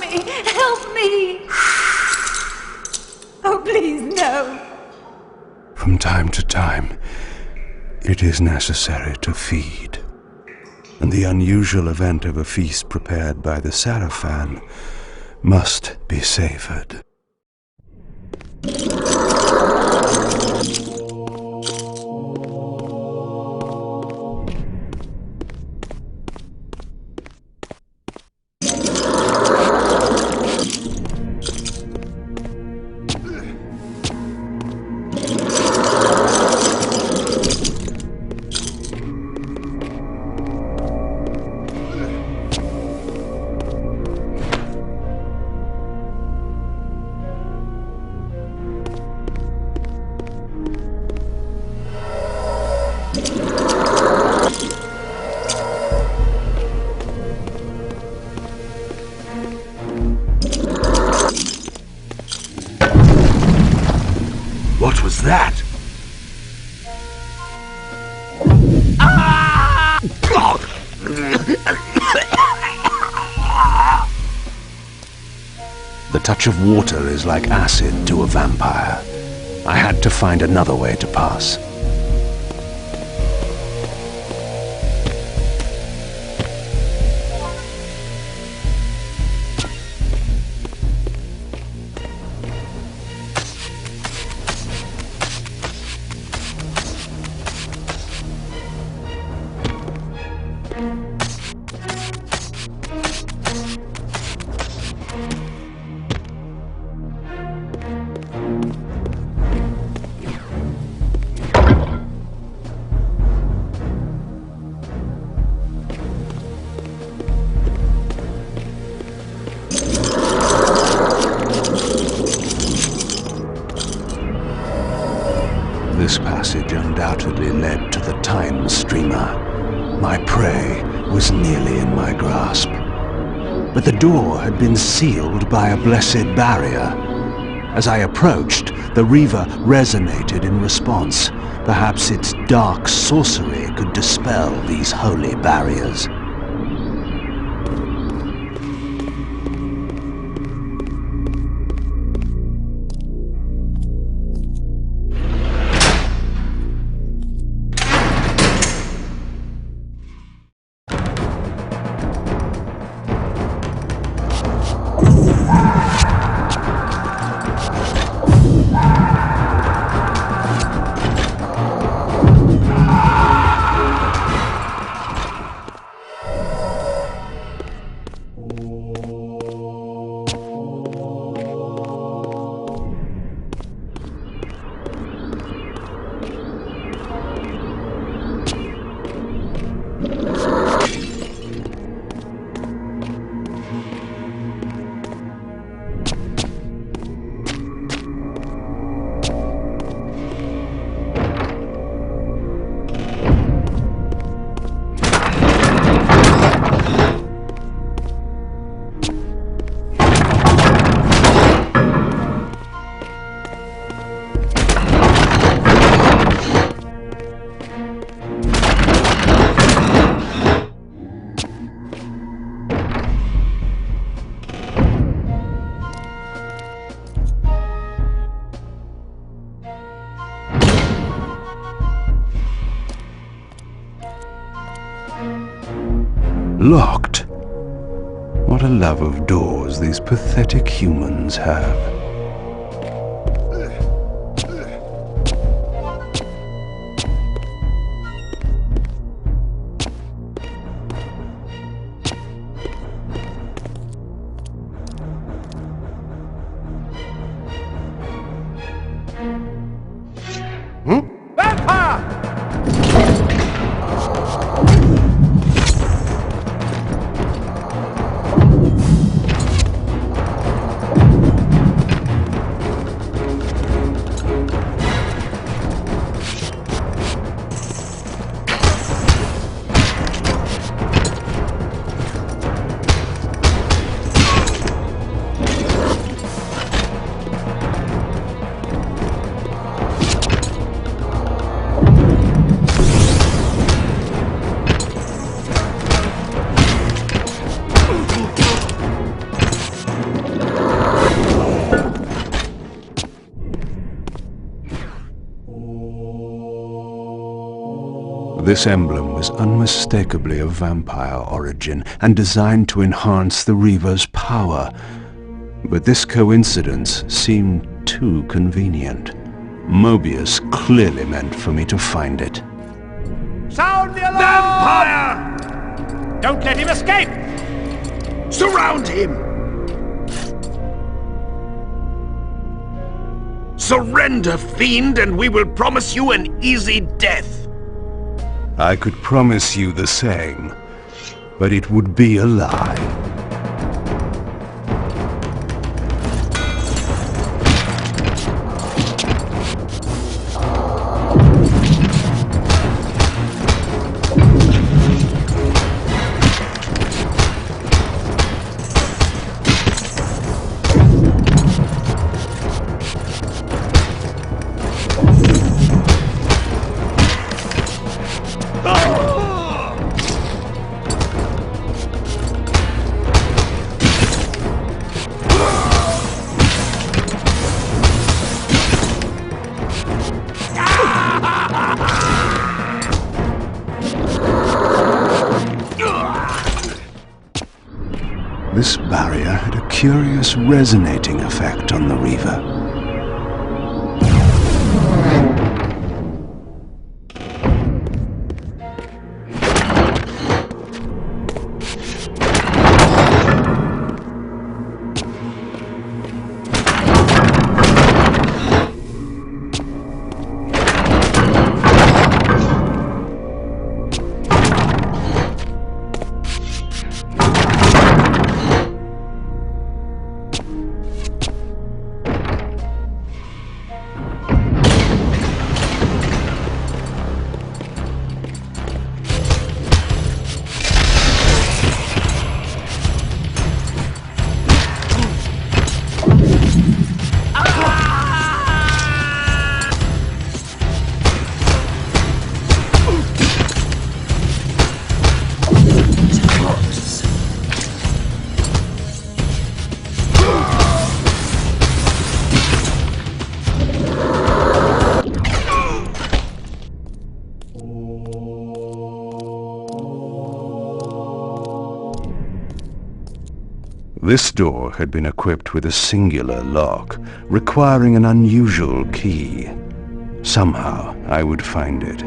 Help me! Oh, please, no! From time to time, it is necessary to feed. And the unusual event of a feast prepared by the Sarafan must be savored. What was that? The touch of water is like acid to a vampire. I had to find another way to pass. This passage undoubtedly led to the time streamer. My prey was nearly in my grasp. But the door had been sealed by a blessed barrier. As I approached, the Reaver resonated in response. Perhaps its dark sorcery could dispel these holy barriers. Locked. What a love of doors these pathetic humans have. This emblem was unmistakably of vampire origin and designed to enhance the Reaver's power. But this coincidence seemed too convenient. Mobius clearly meant for me to find it. Sound the alarm! Vampire! Don't let him escape! Surround him! Surrender, fiend, and we will promise you an easy death. I could promise you the same, but it would be a lie. This barrier had a curious resonating effect on the Reaver. This door had been equipped with a singular lock, requiring an unusual key. Somehow, I would find it.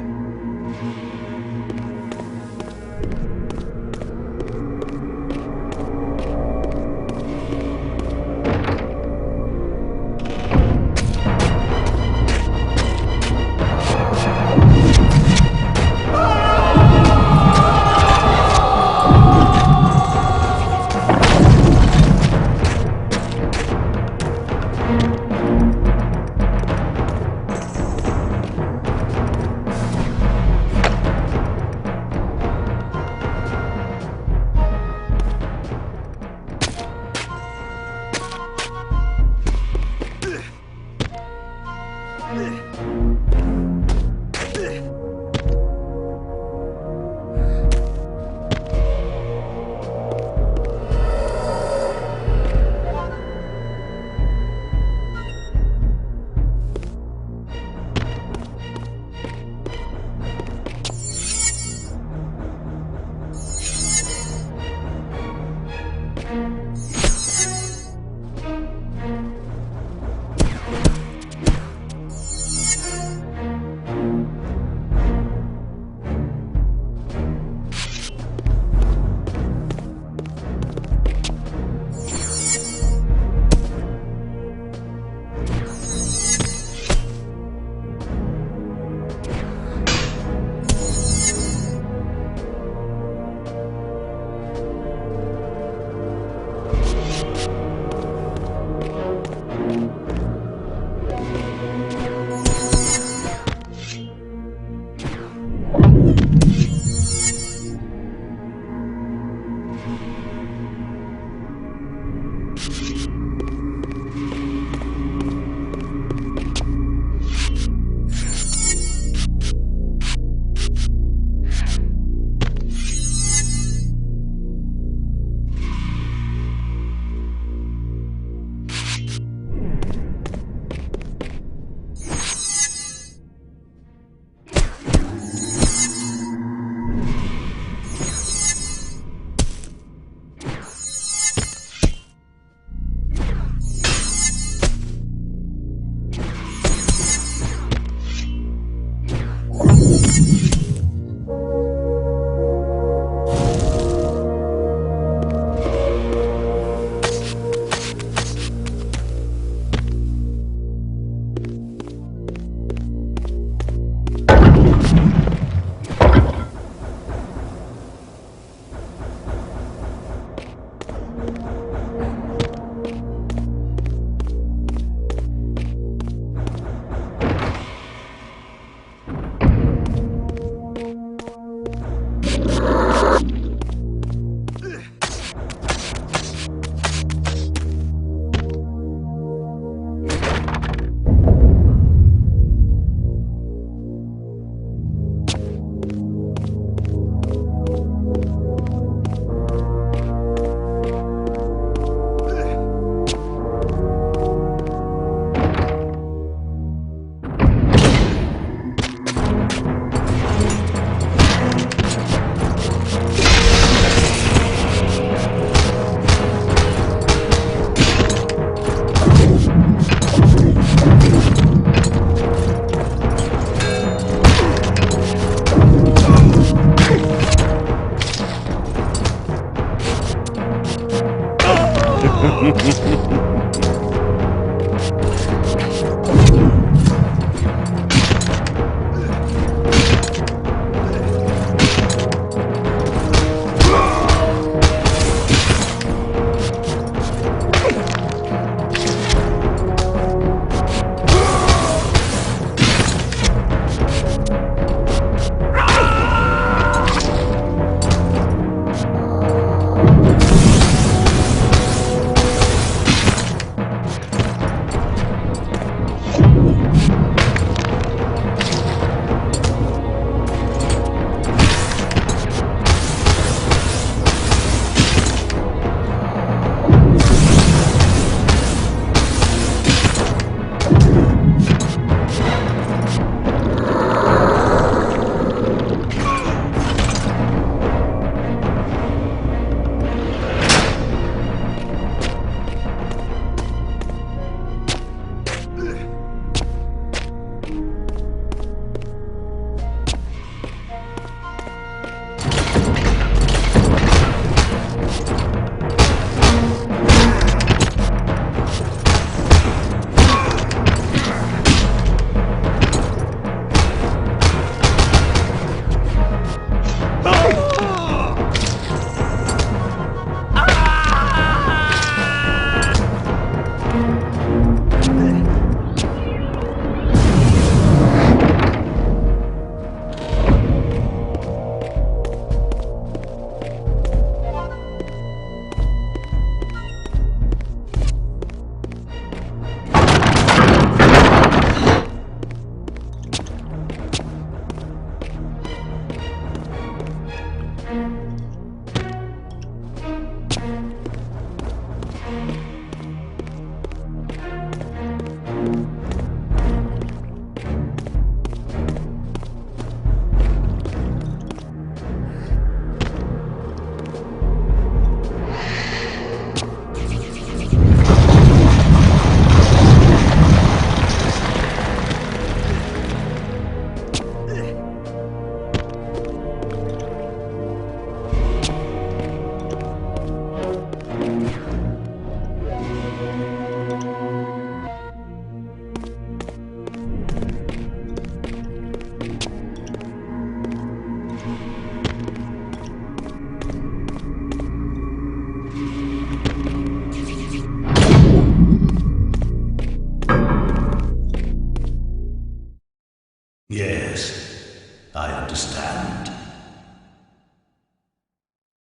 Yes, I understand.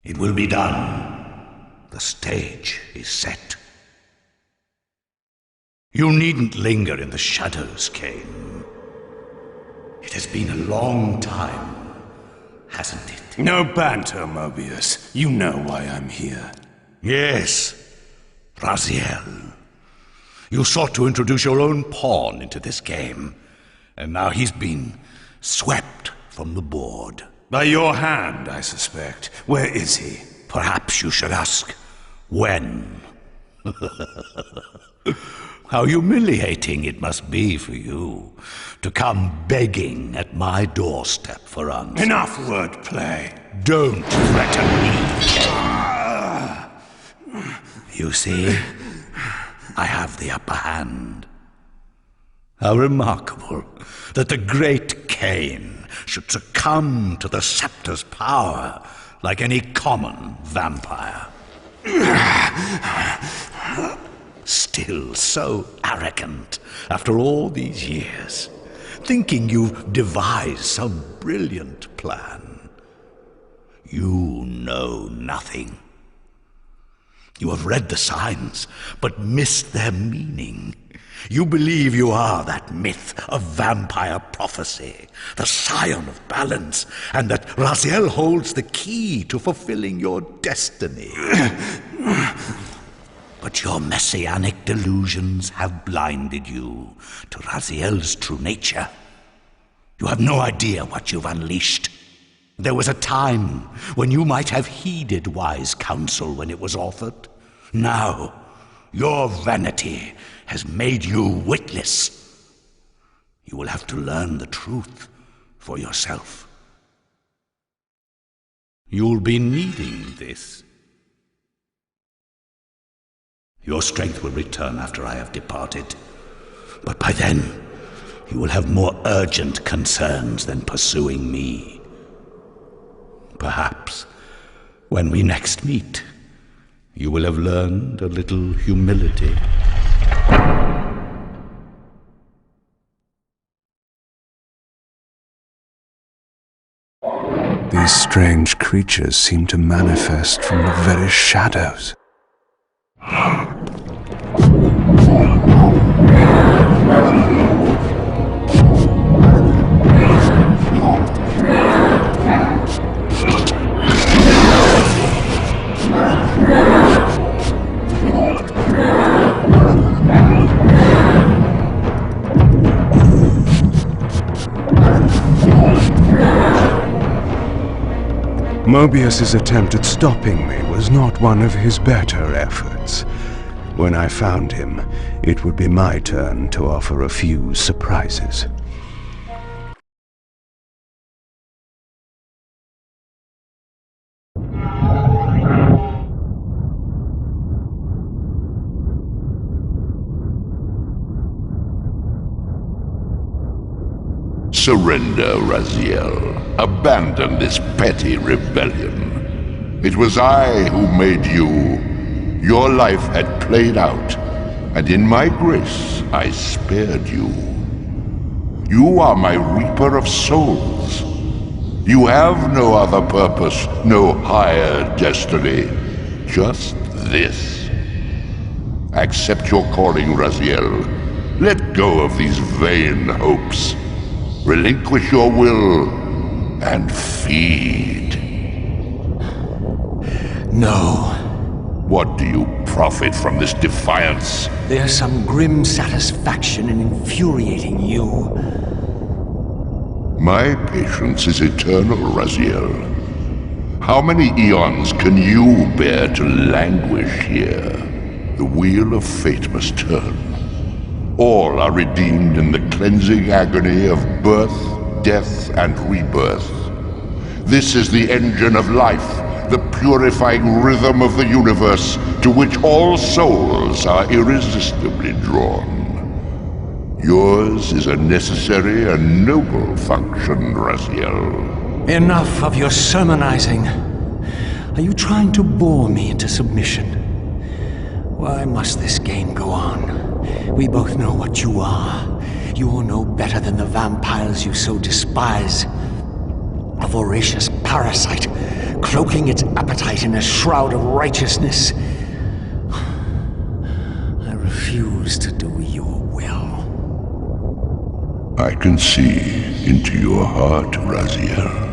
It will be done. The stage is set. You needn't linger in the shadows, Kain. It has been a long time, hasn't it? No banter, Mobius. You know why I'm here. Yes, Raziel. You sought to introduce your own pawn into this game, and now he's been swept from the board. By your hand, I suspect. Where is he? Perhaps you should ask, when? How humiliating it must be for you to come begging at my doorstep for answers. Enough wordplay. Don't threaten me, Kain. You see, I have the upper hand. How remarkable that the great Kain should succumb to the scepter's power like any common vampire. Still so arrogant after all these years, thinking you've devised some brilliant plan. You know nothing. You have read the signs, but missed their meaning. You believe you are that myth of vampire prophecy, the scion of balance, and that Raziel holds the key to fulfilling your destiny. But your messianic delusions have blinded you to Raziel's true nature. You have no idea what you've unleashed. There was a time when you might have heeded wise counsel when it was offered. Now, your vanity has made you witless. You will have to learn the truth for yourself. You'll be needing this. Your strength will return after I have departed. But by then, you will have more urgent concerns than pursuing me. Perhaps, when we next meet, you will have learned a little humility. These strange creatures seem to manifest from the very shadows. Mobius's attempt at stopping me was not one of his better efforts. When I found him, it would be my turn to offer a few surprises. Surrender, Raziel. Abandon this petty rebellion. It was I who made you. Your life had played out, and in my grace I spared you. You are my reaper of souls. You have no other purpose, no higher destiny. Just this. Accept your calling, Raziel. Let go of these vain hopes. Relinquish your will, and feed. No. What do you profit from this defiance? There's some grim satisfaction in infuriating you. My patience is eternal, Raziel. How many eons can you bear to languish here? The wheel of fate must turn. All are redeemed in the cleansing agony of birth, death, and rebirth. This is the engine of life, the purifying rhythm of the universe, to which all souls are irresistibly drawn. Yours is a necessary and noble function, Raziel. Enough of your sermonizing. Are you trying to bore me into submission? Why must this game go on? We both know what you are. You're no better than the vampires you so despise. A voracious parasite, cloaking its appetite in a shroud of righteousness. I refuse to do your will. I can see into your heart, Raziel.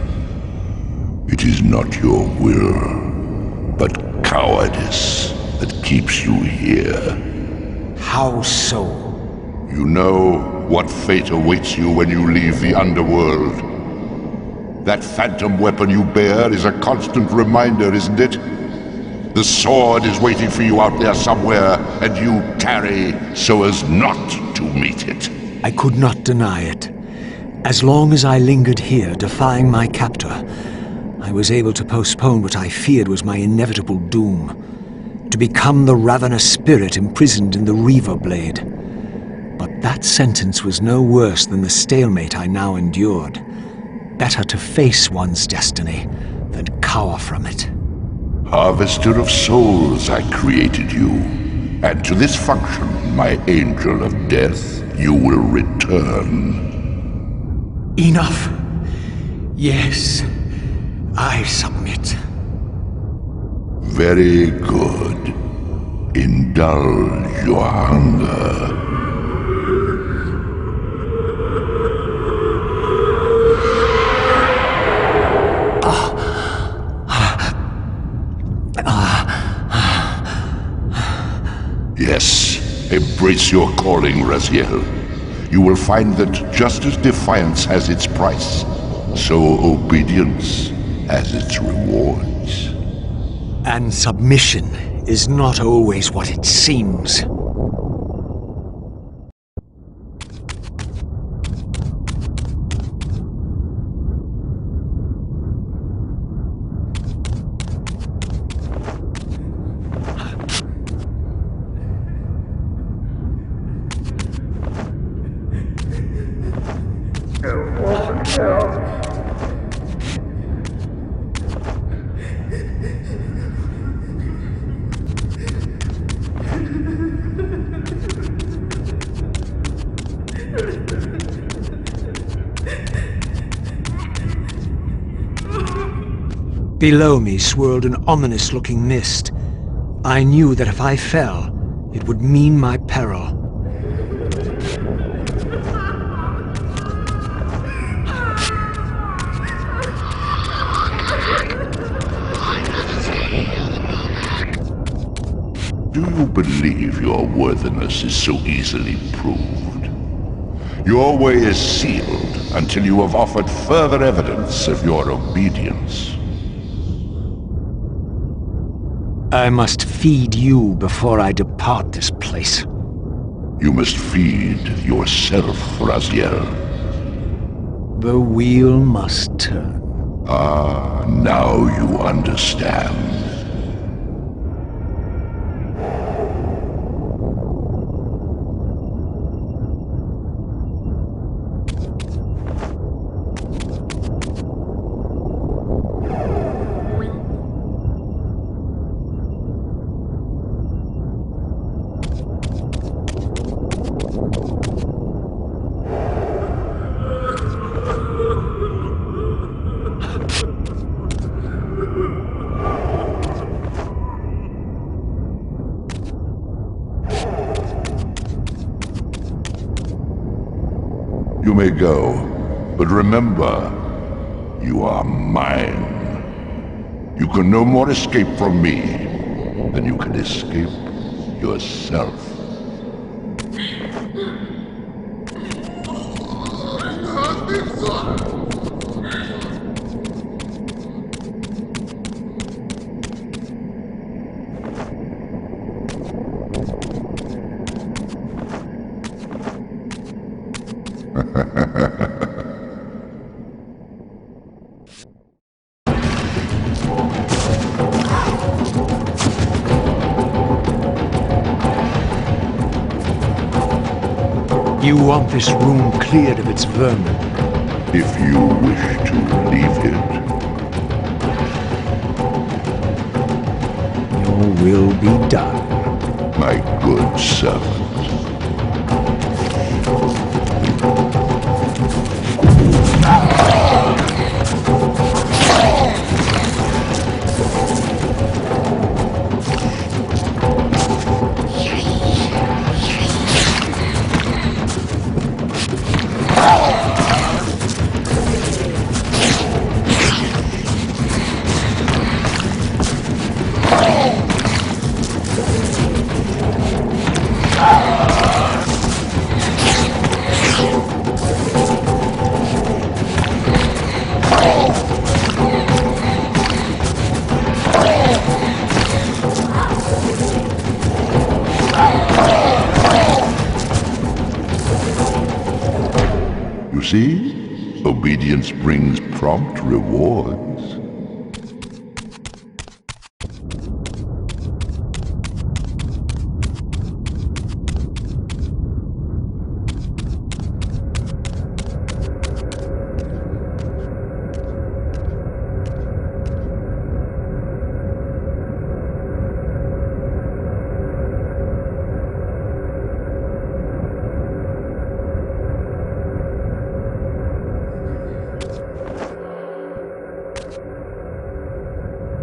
It is not your will, but cowardice that keeps you here. How so? You know what fate awaits you when you leave the underworld. That phantom weapon you bear is a constant reminder, isn't it? The sword is waiting for you out there somewhere, and you tarry so as not to meet it. I could not deny it. As long as I lingered here, defying my captor, I was able to postpone what I feared was my inevitable doom. To become the ravenous spirit imprisoned in the Reaver Blade. But that sentence was no worse than the stalemate I now endured. Better to face one's destiny than cower from it. Harvester of souls, I created you. And to this function, my angel of death, you will return. Enough. Yes, I submit. Very good. Indulge your hunger. Yes, embrace your calling, Raziel. You will find that just as defiance has its price, so obedience has its rewards. And submission is not always what it seems. Below me swirled an ominous-looking mist. I knew that if I fell, it would mean my peril. Do you believe your worthiness is so easily proved? Your way is sealed until you have offered further evidence of your obedience. I must feed you before I depart this place. You must feed yourself, Raziel. The wheel must turn. Ah, now you understand. You may go, but remember, you are mine. You can no more escape from me than you can escape yourself. You want this room cleared of its vermin. If you wish to leave it, Your will be done. my good servant. You see? Obedience brings prompt rewards.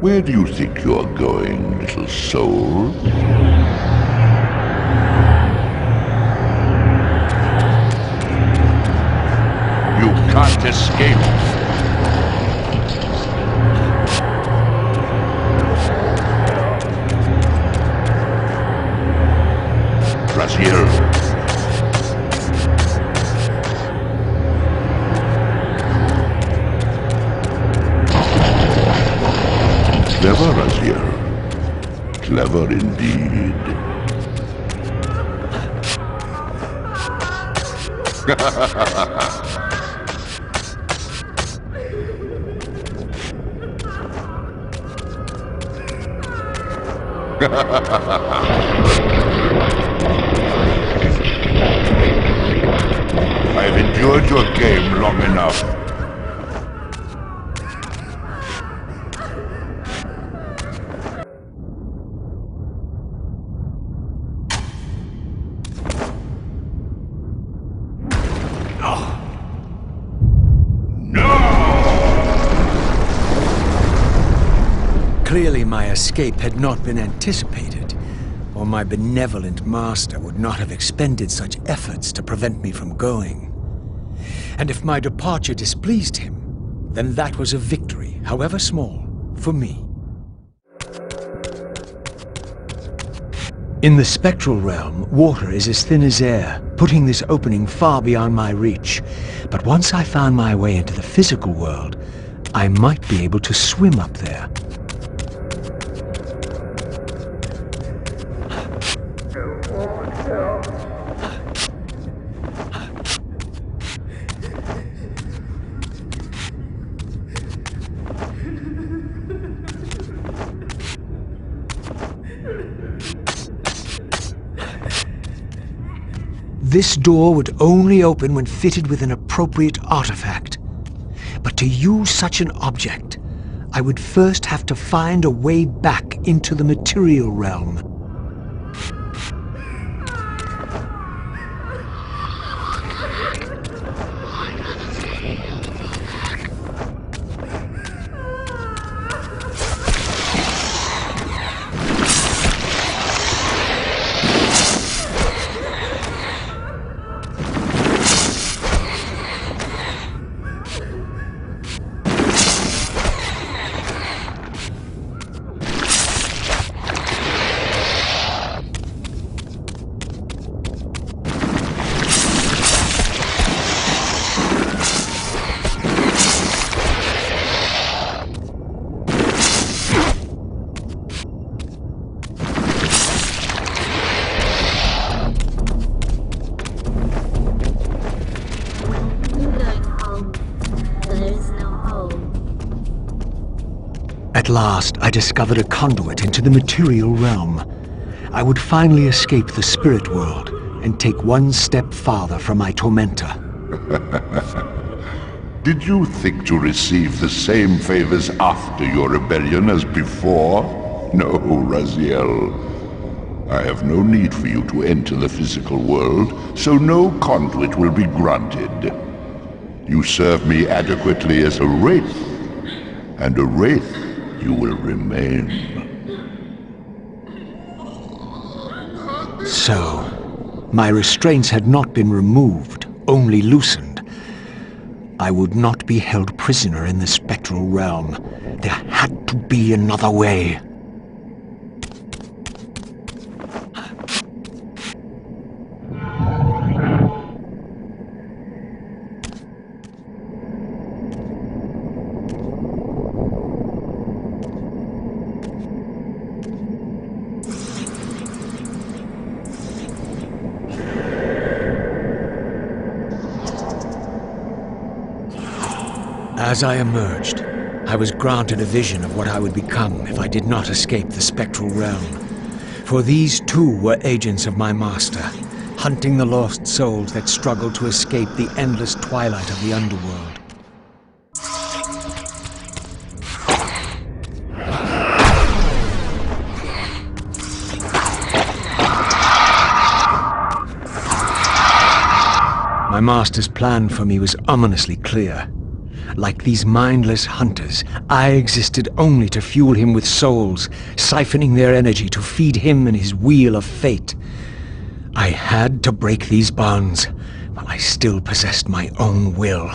Where do you think you're going, little soul? You can't escape. Raziel. Clever, Raziel. Clever indeed. I've endured your game long enough. Clearly my escape had not been anticipated, or my benevolent master would not have expended such efforts to prevent me from going. And if my departure displeased him, then that was a victory, however small, for me. In the spectral realm, water is as thin as air, putting this opening far beyond my reach. But once I found my way into the physical world, I might be able to swim up there. This door would only open when fitted with an appropriate artifact. But to use such an object, I would first have to find a way back into the material realm. At last, I discovered a conduit into the material realm. I would finally escape the spirit world and take one step farther from my tormentor. Did you think to receive the same favors after your rebellion as before? No, Raziel. I have no need for you to enter the physical world, so no conduit will be granted. You serve me adequately as a wraith, and a wraith you will remain. So, my restraints had not been removed, only loosened. I would not be held prisoner in the spectral realm. There had to be another way. As I emerged, I was granted a vision of what I would become if I did not escape the spectral realm. For these too were agents of my master, hunting the lost souls that struggled to escape the endless twilight of the underworld. My master's plan for me was ominously clear. Like these mindless hunters, I existed only to fuel him with souls, siphoning their energy to feed him and his wheel of fate. I had to break these bonds, while I still possessed my own will.